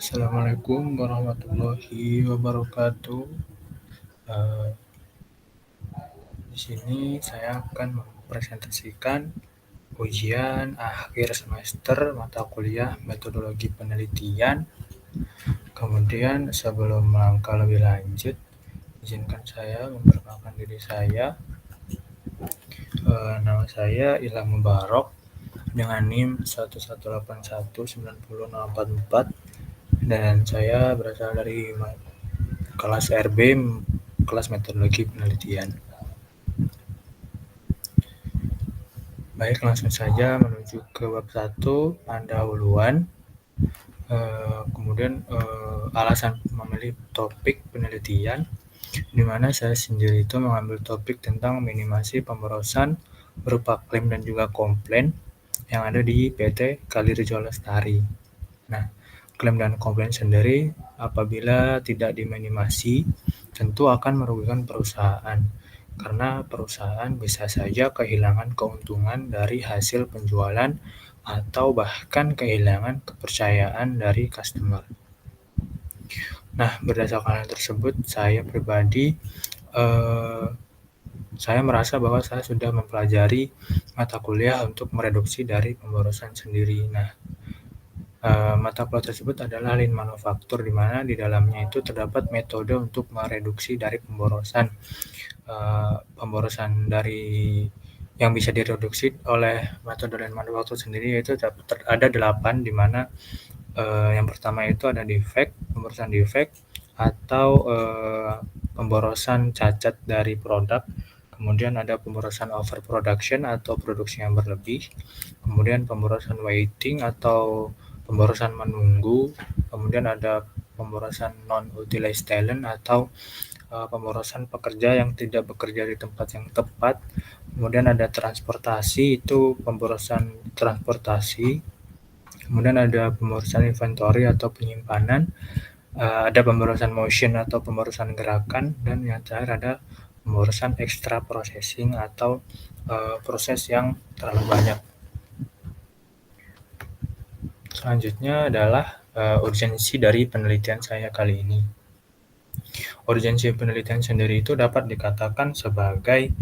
Assalamualaikum warahmatullahi wabarakatuh. Eh, di sini saya akan mempresentasikan ujian akhir semester mata kuliah metodologi penelitian. Kemudian sebelum melangkah lebih lanjut, izinkan saya memperkenalkan diri saya. Nama saya Ilham Mubarok dengan NIM 118190044 dan saya berasal dari kelas RB, kelas metodologi penelitian. Baik, langsung saja menuju ke bab 1, pendahuluan. Kemudian alasan memilih topik penelitian, di mana saya sendiri itu mengambil topik tentang minimasi pemborosan berupa klaim dan juga komplain yang ada di PT Kalirejo Lestari. Nah, klaim dan komplain sendiri apabila tidak diminimasi tentu akan merugikan perusahaan, karena perusahaan bisa saja kehilangan keuntungan dari hasil penjualan atau bahkan kehilangan kepercayaan dari customer. Nah, berdasarkan hal tersebut, saya pribadi saya merasa bahwa saya sudah mempelajari mata kuliah untuk mereduksi dari pemborosan sendiri. Nah, mata kuliah tersebut adalah lean manufaktur, di mana di dalamnya itu terdapat metode untuk mereduksi dari pemborosan. Pemborosan dari yang bisa direduksi oleh metode lean manufaktur sendiri yaitu ada 8, di mana yang pertama itu ada pemborosan defect atau pemborosan cacat dari produk. Kemudian ada pemborosan overproduction atau produksi yang berlebih. Kemudian pemborosan waiting atau pemborosan menunggu. Kemudian ada pemborosan non-utilized talent atau pemborosan pekerja yang tidak bekerja di tempat yang tepat. Kemudian ada transportasi, itu pemborosan transportasi. Kemudian ada pemborosan inventory atau penyimpanan. Ada pemborosan motion atau pemborosan gerakan. Dan yang terakhir ada pemborosan extra processing atau proses yang terlalu banyak. Selanjutnya adalah urgensi dari penelitian saya kali ini. Urgensi penelitian sendiri itu dapat dikatakan sebagai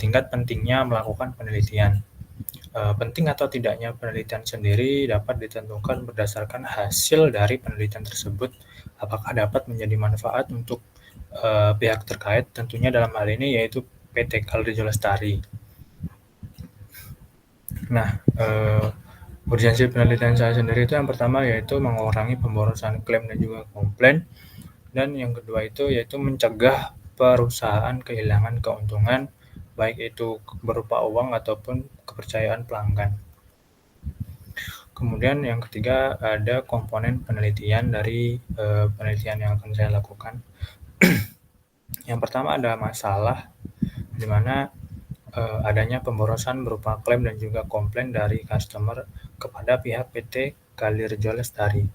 tingkat pentingnya melakukan penelitian. Penting atau tidaknya penelitian sendiri dapat ditentukan berdasarkan hasil dari penelitian tersebut, apakah dapat menjadi manfaat untuk pihak terkait, tentunya dalam hal ini yaitu PT Kalirejo Lestari. Nah, urgensi penelitian saya sendiri itu yang pertama yaitu mengurangi pemborosan klaim dan juga komplain, dan yang kedua itu yaitu mencegah perusahaan kehilangan keuntungan, baik itu berupa uang ataupun kepercayaan pelanggan. Kemudian yang ketiga ada komponen penelitian dari penelitian yang akan saya lakukan. Yang pertama ada masalah, di mana adanya pemborosan berupa klaim dan juga komplain dari customer kepada pihak PT Kalirejo Lestari.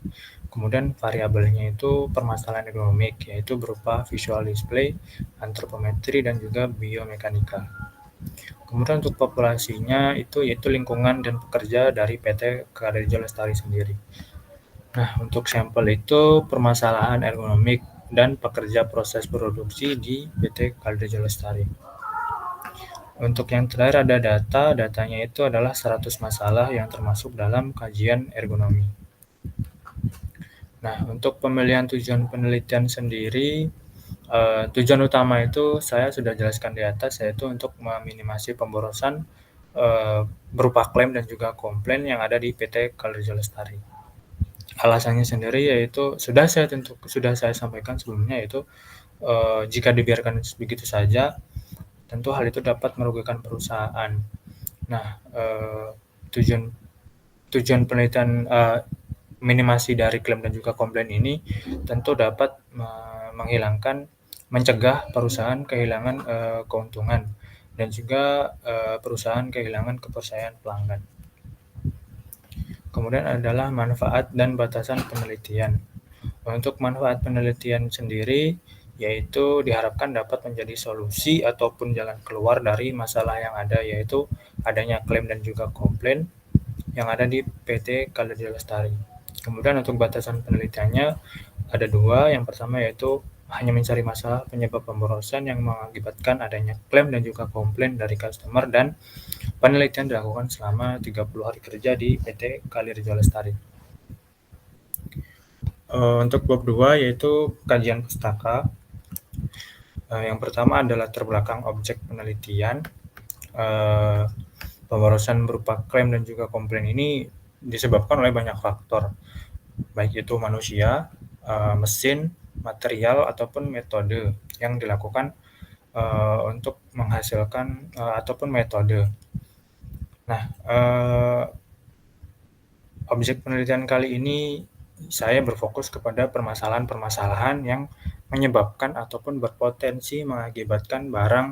Kemudian variabelnya itu permasalahan ergonomik, yaitu berupa visual display, antropometri, dan juga biomekanika. Kemudian untuk populasinya itu yaitu lingkungan dan pekerja dari PT Kalirejo Lestari sendiri. Nah, untuk sampel itu permasalahan ergonomik dan pekerja proses produksi di PT Kalirejo Lestari. Untuk yang terakhir ada datanya itu adalah 100 masalah yang termasuk dalam kajian ergonomi. Nah, untuk pemilihan tujuan penelitian sendiri, tujuan utama itu saya sudah jelaskan di atas, yaitu untuk meminimasi pemborosan berupa klaim dan juga komplain yang ada di PT Kalirejo Lestari. Alasannya sendiri yaitu sudah saya sampaikan sebelumnya, yaitu jika dibiarkan begitu saja, tentu hal itu dapat merugikan perusahaan. Nah, tujuan penelitian minimasi dari klaim dan juga komplain ini tentu dapat mencegah perusahaan kehilangan keuntungan dan juga perusahaan kehilangan kepercayaan pelanggan. Kemudian adalah manfaat dan batasan penelitian. Untuk manfaat penelitian sendiri, yaitu diharapkan dapat menjadi solusi ataupun jalan keluar dari masalah yang ada, yaitu adanya klaim dan juga komplain yang ada di PT Kalirejo Lestari. Kemudian untuk batasan penelitiannya ada 2, yang pertama yaitu hanya mencari masalah penyebab pemborosan yang mengakibatkan adanya klaim dan juga komplain dari customer, dan penelitian dilakukan selama 30 hari kerja di PT Kalirejo Lestari. Untuk bab 2 yaitu kajian pustaka. Yang pertama adalah latar belakang objek penelitian. Pemborosan berupa klaim dan juga komplain ini disebabkan oleh banyak faktor, baik itu manusia, mesin, material, ataupun metode yang dilakukan untuk menghasilkan ataupun metode. Nah, objek penelitian kali ini saya berfokus kepada permasalahan-permasalahan yang menyebabkan ataupun berpotensi mengakibatkan barang,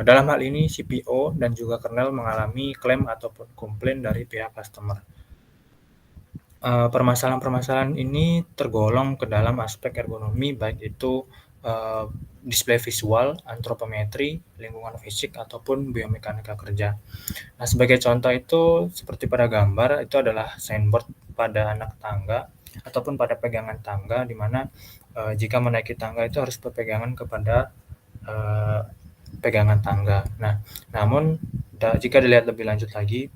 dalam hal ini CPO dan juga kernel mengalami klaim ataupun komplain dari pihak customer. Permasalahan-permasalahan ini tergolong ke dalam aspek ergonomi, baik itu display visual, antropometri, lingkungan fisik, ataupun biomekanika kerja. Nah, sebagai contoh itu seperti pada gambar itu adalah signboard pada anak tangga ataupun pada pegangan tangga, di mana jika menaiki tangga itu harus berpegangan kepada pegangan tangga. Nah, namun jika dilihat lebih lanjut lagi,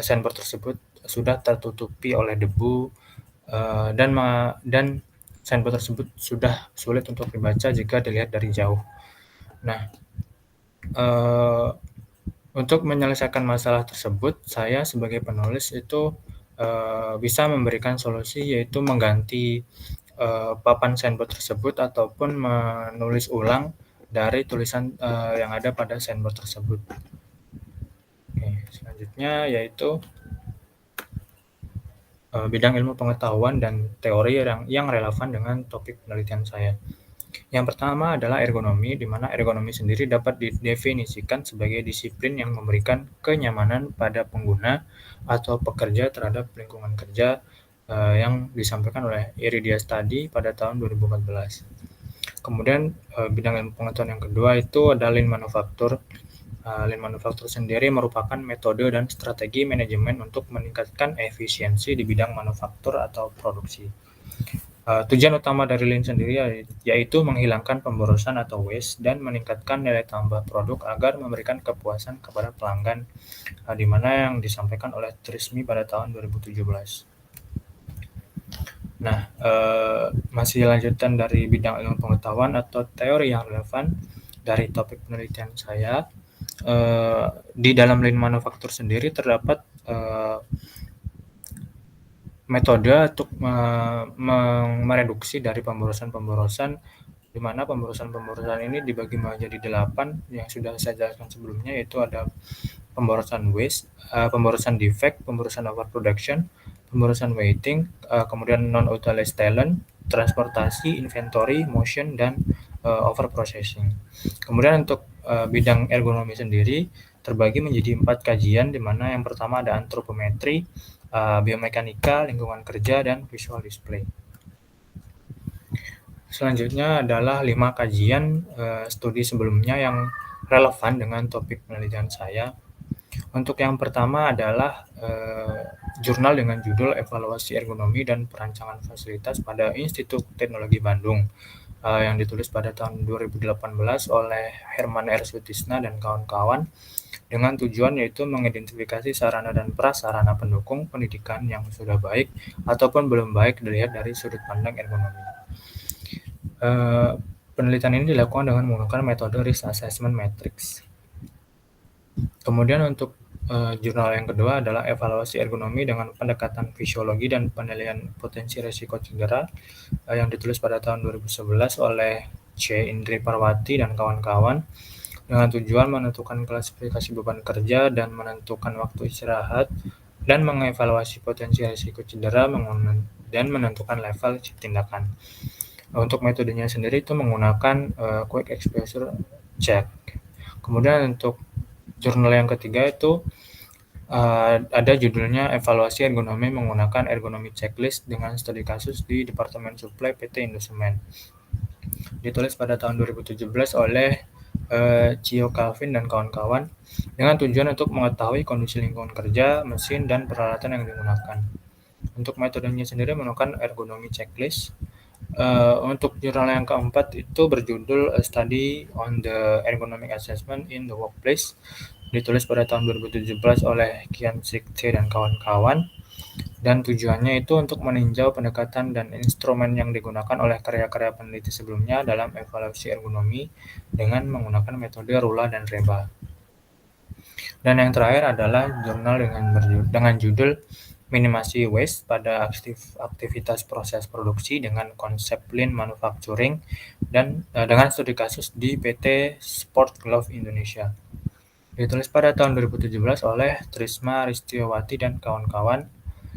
signboard tersebut sudah tertutupi oleh debu, dan signboard tersebut sudah sulit untuk dibaca jika dilihat dari jauh. Nah, untuk menyelesaikan masalah tersebut, saya sebagai penulis itu bisa memberikan solusi, yaitu mengganti papan signboard tersebut ataupun menulis ulang dari tulisan yang ada pada signboard tersebut. Oke, selanjutnya yaitu bidang ilmu pengetahuan dan teori yang relevan dengan topik penelitian saya. Yang pertama adalah ergonomi, di mana ergonomi sendiri dapat didefinisikan sebagai disiplin yang memberikan kenyamanan pada pengguna atau pekerja terhadap lingkungan kerja, yang disampaikan oleh Iridia Study pada tahun 2014. Kemudian bidang ilmu pengetahuan yang kedua itu adalah lean manufacture. Lean manufacture sendiri merupakan metode dan strategi manajemen untuk meningkatkan efisiensi di bidang manufaktur atau produksi. Tujuan utama dari lean sendiri yaitu menghilangkan pemborosan atau waste dan meningkatkan nilai tambah produk agar memberikan kepuasan kepada pelanggan, di mana yang disampaikan oleh Trismi pada tahun 2017. Nah, masih lanjutan dari bidang ilmu pengetahuan atau teori yang relevan dari topik penelitian saya. Di dalam lean manufacture sendiri terdapat metode untuk mereduksi dari pemborosan-pemborosan, di mana pemborosan-pemborosan ini dibagi menjadi 8 yang sudah saya jelaskan sebelumnya, yaitu ada pemborosan waste, pemborosan defect, pemborosan overproduction, pemborosan waiting, kemudian non-utilized talent, transportasi, inventory, motion, dan overprocessing. Kemudian untuk bidang ergonomi sendiri terbagi menjadi 4 kajian, di mana yang pertama ada antropometri, biomekanika, lingkungan kerja, dan visual display. Selanjutnya adalah 5 kajian studi sebelumnya yang relevan dengan topik penelitian saya. Untuk yang pertama adalah jurnal dengan judul Evaluasi Ergonomi dan Perancangan Fasilitas pada Institut Teknologi Bandung, yang ditulis pada tahun 2018 oleh Herman R. Sutisna dan kawan-kawan, dengan tujuan yaitu mengidentifikasi sarana dan prasarana pendukung pendidikan yang sudah baik ataupun belum baik dilihat dari sudut pandang ergonomi. Penelitian ini dilakukan dengan menggunakan metode risk assessment matrix. Kemudian untuk jurnal yang kedua adalah evaluasi ergonomi dengan pendekatan fisiologi dan penilaian potensi risiko cedera, yang ditulis pada tahun 2011 oleh C. Indri Parwati dan kawan-kawan, dengan tujuan menentukan klasifikasi beban kerja dan menentukan waktu istirahat, dan mengevaluasi potensi risiko cedera dan menentukan level tindakan. Untuk metodenya sendiri itu menggunakan quick exposure check. Kemudian untuk jurnal yang ketiga itu ada judulnya Evaluasi Ergonomi menggunakan Ergonomi Checklist dengan studi kasus di Departemen Suplai PT Indosemen. Ditulis pada tahun 2017 oleh Cio Calvin dan kawan-kawan, dengan tujuan untuk mengetahui kondisi lingkungan kerja, mesin, dan peralatan yang digunakan. Untuk metodenya sendiri menggunakan ergonomi checklist. Untuk jurnal yang keempat itu berjudul Study on the Ergonomic Assessment in the Workplace, ditulis pada tahun 2017 oleh Kian Sikte dan kawan-kawan. Dan tujuannya itu untuk meninjau pendekatan dan instrumen yang digunakan oleh karya-karya peneliti sebelumnya dalam evaluasi ergonomi dengan menggunakan metode Rula dan Reba. Dan yang terakhir adalah jurnal dengan judul Minimasi Waste pada aktivitas proses produksi dengan konsep Lean Manufacturing dan dengan studi kasus di PT Sport Glove Indonesia. Ditulis pada tahun 2017 oleh Trisma Ristiowati dan kawan-kawan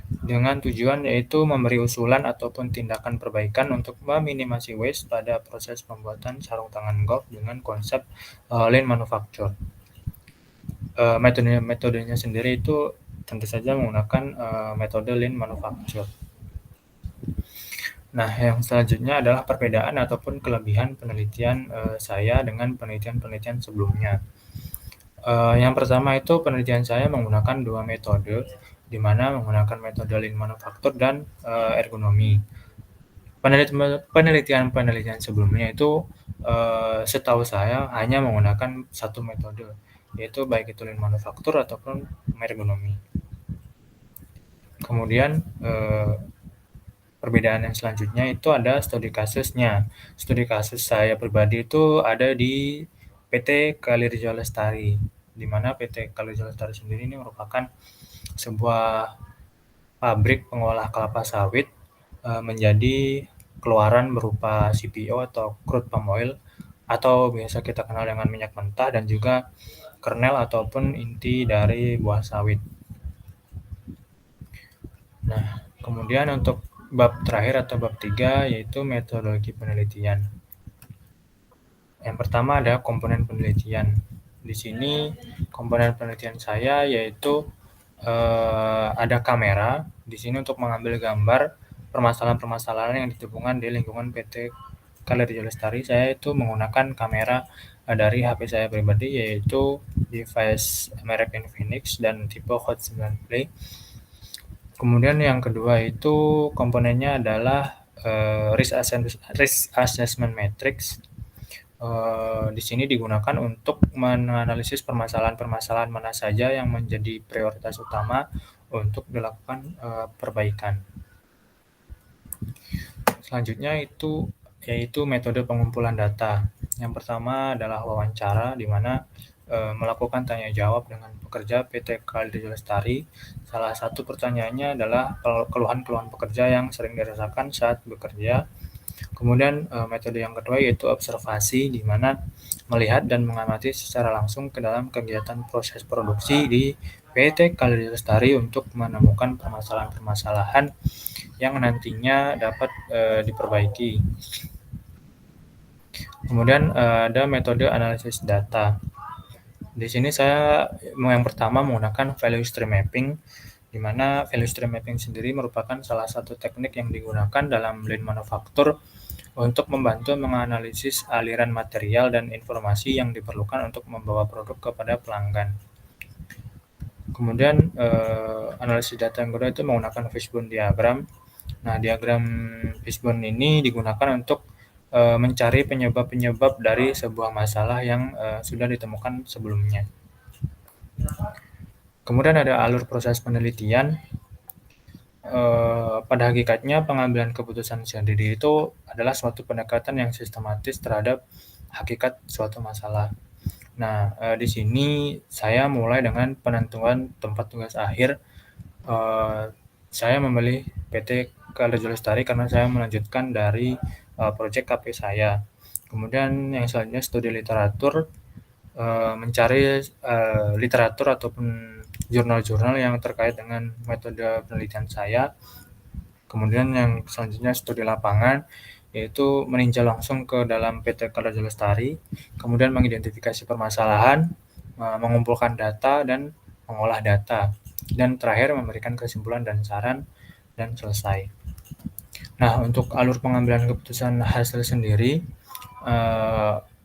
dengan tujuan yaitu memberi usulan ataupun tindakan perbaikan untuk meminimasi waste pada proses pembuatan sarung tangan golf dengan konsep Lean Manufacture. Metodenya sendiri itu tentu saja menggunakan metode Lean Manufacture. Nah, yang selanjutnya adalah perbedaan ataupun kelebihan penelitian saya dengan penelitian-penelitian sebelumnya. Yang pertama itu penelitian saya menggunakan dua metode, di mana menggunakan metode Lean Manufacture dan ergonomi. Penelitian sebelumnya itu setahu saya hanya menggunakan satu metode, yaitu baik itu Lean Manufacture ataupun ergonomi. Kemudian perbedaan yang selanjutnya itu ada studi kasusnya. Studi kasus saya pribadi itu ada di PT Kalirjo Lestari, di mana PT Kalirjo Lestari sendiri ini merupakan sebuah pabrik pengolah kelapa sawit menjadi keluaran berupa CPO atau crude palm oil atau biasa kita kenal dengan minyak mentah dan juga kernel ataupun inti dari buah sawit. Nah, kemudian untuk bab terakhir atau bab 3 yaitu metodologi penelitian. Yang pertama ada komponen penelitian. Di sini komponen penelitian saya yaitu ada kamera di sini untuk mengambil gambar permasalahan-permasalahan yang ditemukan di lingkungan PT Kalirjo Lestari. Saya itu menggunakan kamera dari HP saya pribadi yaitu device merek Infinix dan tipe Hot 9 Play. Kemudian yang kedua itu komponennya adalah risk assessment matrix. Di sini digunakan untuk menganalisis permasalahan-permasalahan mana saja yang menjadi prioritas utama untuk dilakukan perbaikan. Selanjutnya itu yaitu metode pengumpulan data. Yang pertama adalah wawancara, di mana melakukan tanya jawab dengan pekerja PT Kalirjo Lestari. Salah satu pertanyaannya adalah keluhan-keluhan pekerja yang sering dirasakan saat bekerja. Kemudian metode yang kedua yaitu observasi, di mana melihat dan mengamati secara langsung ke dalam kegiatan proses produksi di PT Kalirjo Lestari untuk menemukan permasalahan-permasalahan yang nantinya dapat diperbaiki. Kemudian ada metode analisis data. Di sini saya yang pertama menggunakan value stream mapping, di mana value stream mapping sendiri merupakan salah satu teknik yang digunakan dalam Lean Manufacture untuk membantu menganalisis aliran material dan informasi yang diperlukan untuk membawa produk kepada pelanggan. Kemudian analisis data yang kedua itu menggunakan fishbone diagram. Nah, diagram fishbone ini digunakan untuk mencari penyebab-penyebab dari sebuah masalah yang sudah ditemukan sebelumnya. Kemudian ada alur proses penelitian. Pada hakikatnya pengambilan keputusan sendiri itu adalah suatu pendekatan yang sistematis terhadap hakikat suatu masalah. Nah, di sini saya mulai dengan penentuan tempat tugas akhir. Saya memilih PT Kalirjo Lestari karena saya melanjutkan dari proyek KP saya. Kemudian yang selanjutnya studi literatur, mencari literatur ataupun jurnal-jurnal yang terkait dengan metode penelitian saya. Kemudian yang selanjutnya studi lapangan, yaitu meninjau langsung ke dalam PT Kalirjo Lestari, kemudian mengidentifikasi permasalahan, mengumpulkan data dan mengolah data, dan terakhir memberikan kesimpulan dan saran dan selesai. Nah, untuk alur pengambilan keputusan hasil sendiri,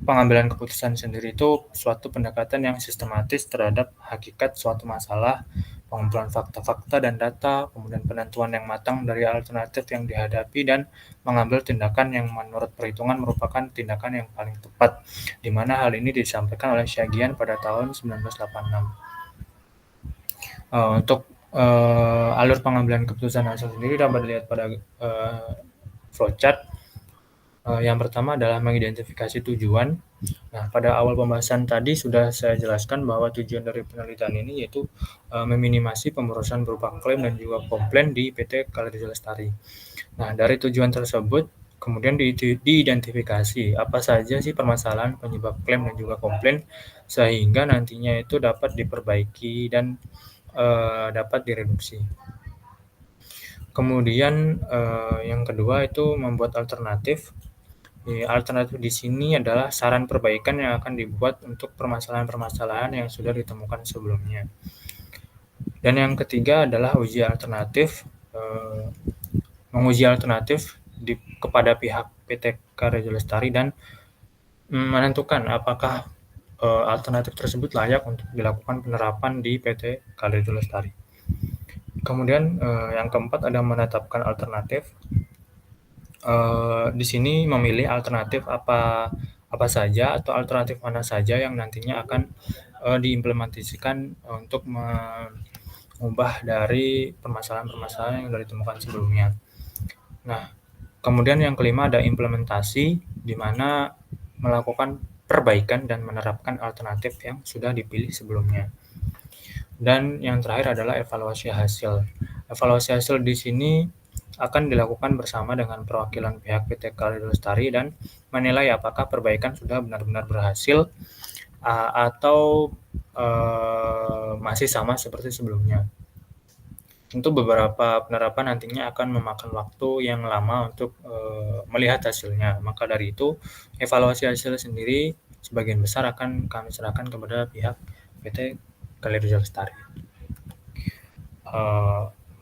pengambilan keputusan sendiri itu suatu pendekatan yang sistematis terhadap hakikat suatu masalah pengumpulan fakta-fakta dan data, kemudian penentuan yang matang dari alternatif yang dihadapi, dan mengambil tindakan yang menurut perhitungan merupakan tindakan yang paling tepat, di mana hal ini disampaikan oleh Syagian pada tahun 1986. Untuk alur pengambilan keputusan hasil sendiri dapat dilihat pada flowchart. Yang pertama adalah mengidentifikasi tujuan. Nah, pada awal pembahasan tadi sudah saya jelaskan bahwa tujuan dari penelitian ini yaitu meminimasi pemborosan berupa klaim dan juga komplain di PT Kaledonia Lestari. Nah, dari tujuan tersebut kemudian diidentifikasi apa saja sih permasalahan penyebab klaim dan juga komplain, sehingga nantinya itu dapat diperbaiki dan dapat direduksi. Kemudian yang kedua itu membuat alternatif. Alternatif di sini adalah saran perbaikan yang akan dibuat untuk permasalahan-permasalahan yang sudah ditemukan sebelumnya. Dan yang ketiga adalah uji alternatif. Menguji alternatif kepada pihak PT Kaledonia Lestari dan menentukan apakah alternatif tersebut layak untuk dilakukan penerapan di PT Kaledonia Lestari. Kemudian yang keempat ada menetapkan alternatif. Di sini memilih alternatif apa saja atau alternatif mana saja yang nantinya akan diimplementasikan untuk mengubah dari permasalahan-permasalahan yang sudah ditemukan sebelumnya. Nah, kemudian yang kelima ada implementasi, di mana melakukan perbaikan dan menerapkan alternatif yang sudah dipilih sebelumnya. Dan yang terakhir adalah evaluasi hasil. Evaluasi hasil di sini akan dilakukan bersama dengan perwakilan pihak PT Kaledonia Lestari dan menilai apakah perbaikan sudah benar-benar berhasil atau masih sama seperti sebelumnya. Tentu beberapa penerapan nantinya akan memakan waktu yang lama untuk melihat hasilnya. Maka dari itu, evaluasi hasil sendiri sebagian besar akan kami serahkan kepada pihak PT Kaledonia Lestari.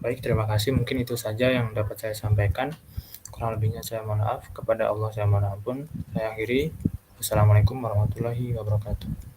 Baik, terima kasih. Mungkin itu saja yang dapat saya sampaikan. Kurang lebihnya saya mohon maaf. Kepada Allah saya mohon ampun. Saya akhiri. Wassalamualaikum warahmatullahi wabarakatuh.